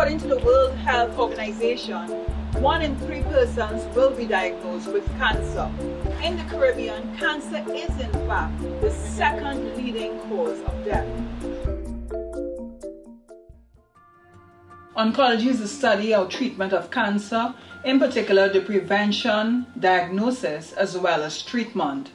According to the World Health Organization, 1 in 3 persons will be diagnosed with cancer. In the Caribbean, cancer is in fact the second leading cause of death. Oncology is the study or treatment of cancer, in particular the prevention, diagnosis, as well as treatment.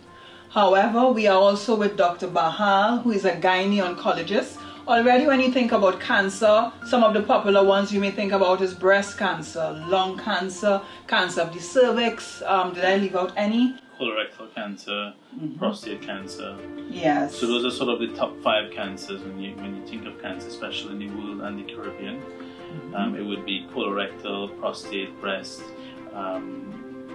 However, we are also with Dr. Bahall, who is a Gynae-Oncologist. Already when you think about cancer, some of the popular ones you may think about is breast cancer, lung cancer, cancer of the cervix. Did I leave out any? Colorectal cancer, prostate cancer. Yes. So those are sort of the top 5 cancers when you think of cancer, especially in the world and the Caribbean. It would be colorectal, prostate, breast,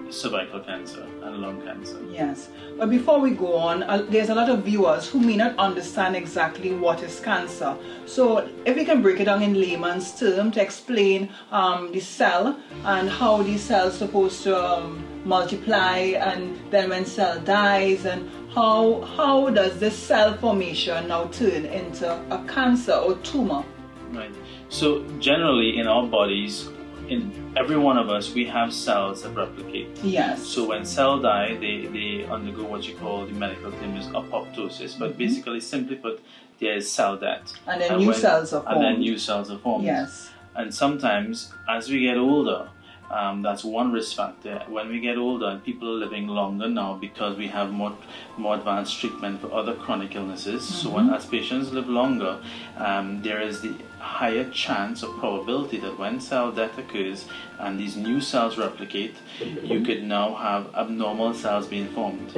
cervical cancer and lung cancer. Yes, but before we go on, there's a lot of viewers who may not understand exactly what is cancer. So if we can break it down in layman's term to explain the cell and how the cell is supposed to multiply, and then when cell dies, and how does this cell formation now turn into a cancer or tumor? Right. So generally in our bodies, in every one of us, we have cells that replicate. Yes. So when cells die, they undergo what you call, the medical term is apoptosis. But basically, simply put, there is cell death. And then new cells are formed. And then new cells are formed. Yes. And sometimes, as we get older, that's one risk factor. When we get older and people are living longer now because we have more advanced treatment for other chronic illnesses. So as patients live longer, there is the higher chance or probability that when cell death occurs and these new cells replicate, you could now have abnormal cells being formed.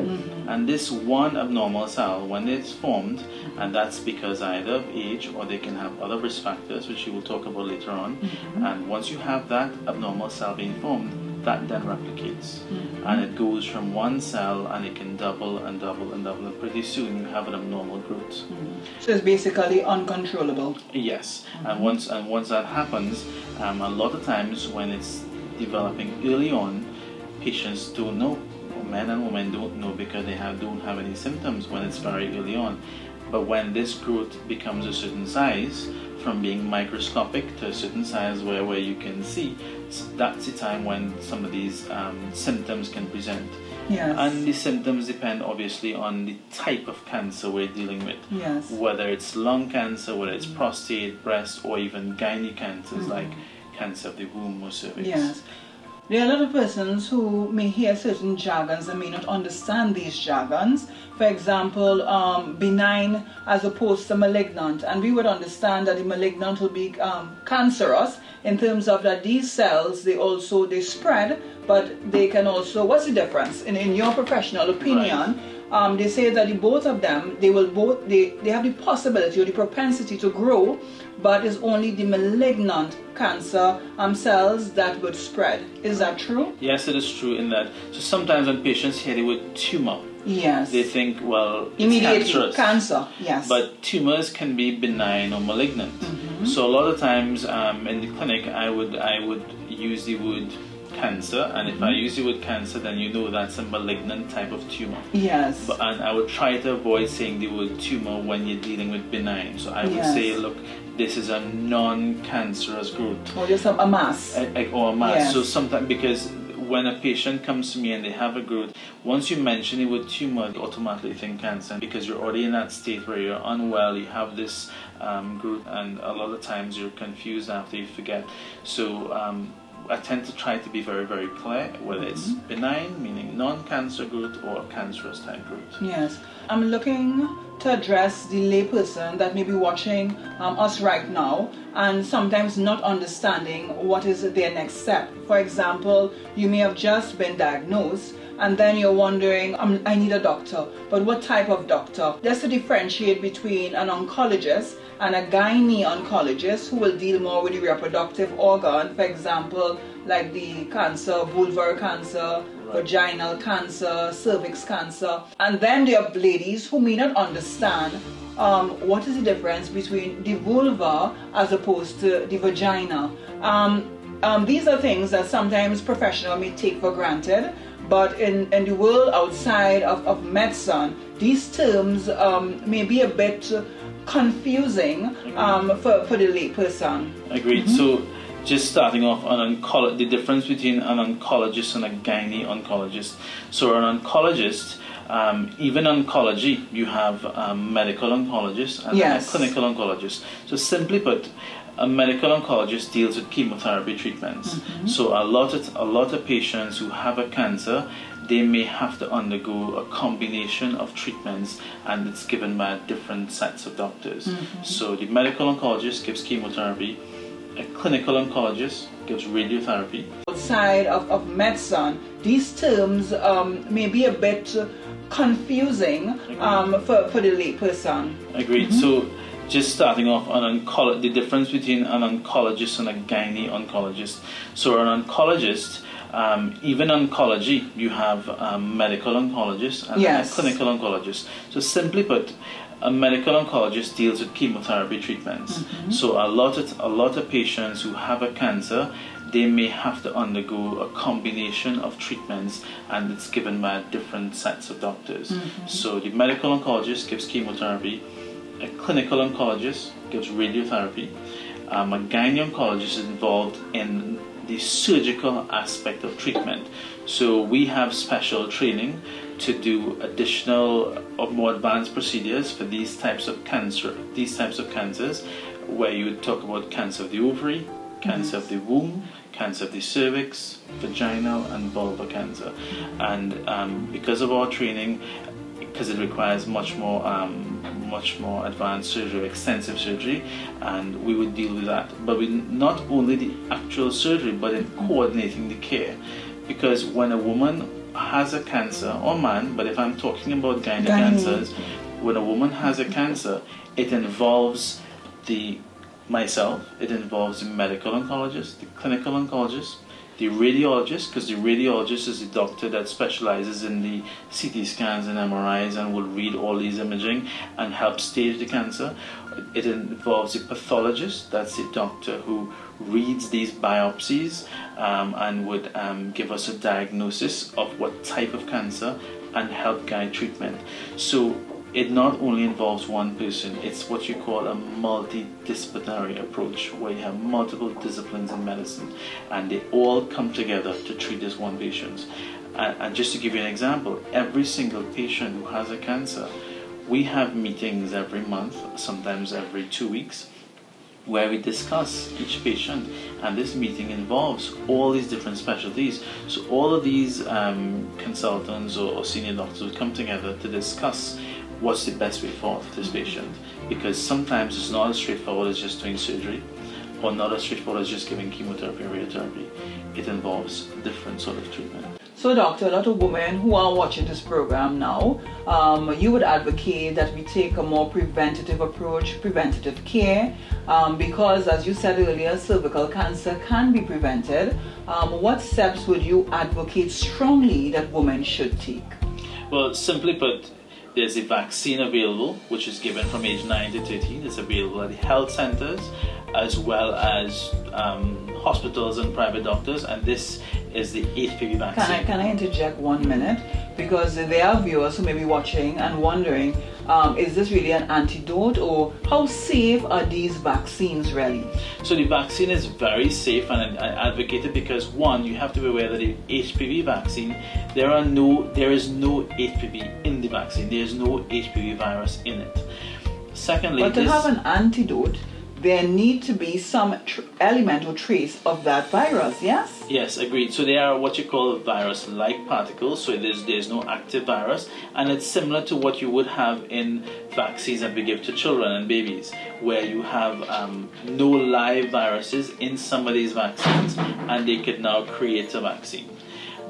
And this one abnormal cell, when it's formed, and that's because either of age or they can have other risk factors, which we will talk about later on, and once you have that abnormal cell being formed, that then replicates. And it goes from one cell and it can double and double and double, and pretty soon you have an abnormal growth. So it's basically uncontrollable. Yes, and once that happens, a lot of times when it's developing early on, patients don't know, men and women don't know because they don't have any symptoms when it's very early on. But when this growth becomes a certain size, from being microscopic to a certain size where you can see, that's the time when some of these symptoms can present. Yes. And the symptoms depend obviously on the type of cancer we're dealing with. Yes. Whether it's lung cancer, whether it's prostate, breast, or even gynae cancers like cancer of the womb or cervix. Yes. There are a lot of persons who may hear certain jargons and may not understand these jargons. For example, benign as opposed to malignant. And we would understand that the malignant will be cancerous in terms of that these cells, they spread, but they can also, what's the difference? In your professional opinion, they say that the both of them, they have the possibility or the propensity to grow, but it's only the malignant cancer cells that would spread. Is that true? Yes, it is true in that. So sometimes when patients hear the word tumor, yes, they think, well, immediately it's cancerous. Cancer, yes. But tumors can be benign or malignant. So a lot of times in the clinic, I would use the word cancer, and if I use the word cancer, then you know that's a malignant type of tumor. Yes. And I would try to avoid saying the word tumor when you're dealing with benign. So I would say, look, this is a non-cancerous growth. Or just a mass. Or a mass. Yes. So sometimes, because when a patient comes to me and they have a growth, once you mention the word tumor, they automatically think cancer, because you're already in that state where you're unwell, you have this growth, and a lot of times you're confused after you forget. So I tend to try to be very, very clear whether it's benign, meaning non-cancer growth, or cancerous type growth. Yes. I'm looking to address the layperson that may be watching us right now and sometimes not understanding what is their next step. For example, you may have just been diagnosed and then you're wondering, I need a doctor, but what type of doctor? Just to differentiate between an oncologist and a gynae-oncologist who will deal more with the reproductive organ, for example, like the cancer, vulvar cancer, vaginal cancer, cervix cancer. And then there are ladies who may not understand what is the difference between the vulva as opposed to the vagina. These are things that sometimes professionals may take for granted, but in the world outside of medicine, these terms may be a bit confusing for the layperson. Agreed. So just starting off on the difference between an oncologist and a gynae-oncologist. So an oncologist, even oncology, you have medical oncologists and a clinical oncologist. So simply put, a medical oncologist deals with chemotherapy treatments. So a lot of patients who have a cancer, they may have to undergo a combination of treatments, and it's given by different sets of doctors. So the medical oncologist gives chemotherapy, a clinical oncologist gives radiotherapy. Outside of medicine, these terms may be a bit confusing for the layperson. Agreed. So just starting off on the difference between an oncologist and a gynae-oncologist. So an oncologist, even oncology, you have medical oncologists and a clinical oncologist. So simply put, a medical oncologist deals with chemotherapy treatments. So a lot of patients who have a cancer, they may have to undergo a combination of treatments, and it's given by different sets of doctors. So the medical oncologist gives chemotherapy, a clinical oncologist gives radiotherapy, a gynae-oncologist is involved in the surgical aspect of treatment. So we have special training to do additional or more advanced procedures for these types of cancers, where you would talk about cancer of the ovary, cancer of the womb, cancer of the cervix, vaginal and vulvar cancer. And because of our training, because it requires much more advanced surgery, extensive surgery, and we would deal with that. But we not only the actual surgery, but in coordinating the care. Because when a woman has a cancer, or man, but if I'm talking about gynae cancers, when a woman has a cancer, it involves myself, it involves the medical oncologist, the clinical oncologist, the radiologist, because the radiologist is the doctor that specializes in the CT scans and MRIs and will read all these imaging and help stage the cancer. It involves the pathologist, that's the doctor who reads these biopsies and would give us a diagnosis of what type of cancer and help guide treatment. So it not only involves one person, it's what you call a multidisciplinary approach, where you have multiple disciplines in medicine and they all come together to treat this one patient. And just to give you an example, every single patient who has a cancer, we have meetings every month, sometimes every 2 weeks, where we discuss each patient, and this meeting involves all these different specialties. So all of these consultants or senior doctors would come together to discuss what's the best way forward for this patient, because sometimes it's not as straightforward as just doing surgery, or not as straightforward as just giving chemotherapy or radiotherapy. It involves different sort of treatment. So doctor, a lot of women who are watching this program now, you would advocate that we take a more preventative approach, preventative care, because as you said earlier, cervical cancer can be prevented. What steps would you advocate strongly that women should take? Well, simply put, there's a vaccine available, which is given from age 9 to 13. It's available at the health centers as well as hospitals and private doctors, and this is the HPV vaccine. Can I interject 1 minute? Because there are viewers who may be watching and wondering, is this really an antidote, or how safe are these vaccines really? So the vaccine is very safe, and I advocate it because, one, you have to be aware that the HPV vaccine, there is no HPV in the vaccine. There is no HPV virus in it. Secondly, but to have an antidote, there need to be some element or trace of that virus, yes? Yes, agreed. So they are what you call virus-like particles, so there's no active virus, and it's similar to what you would have in vaccines that we give to children and babies, where you have no live viruses in some of these vaccines, and they could now create a vaccine.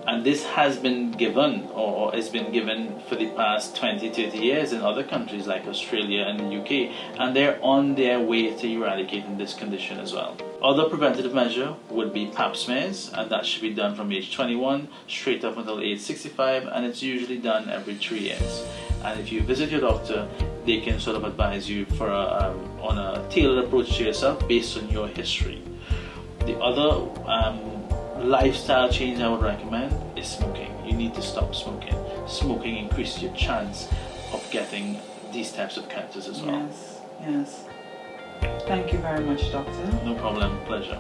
And this has been given, or has been given for the past 20-30 years in other countries like Australia and the UK, and they're on their way to eradicating this condition as well. Other preventative measure would be pap smears, and that should be done from age 21 straight up until age 65, and it's usually done every 3 years. And if you visit your doctor, they can sort of advise you for on a tailored approach to yourself based on your history. The other lifestyle change I would recommend is smoking. You need to stop smoking. Smoking increases your chance of getting these types of cancers as well. Yes, yes. Thank you very much, doctor. No problem, pleasure.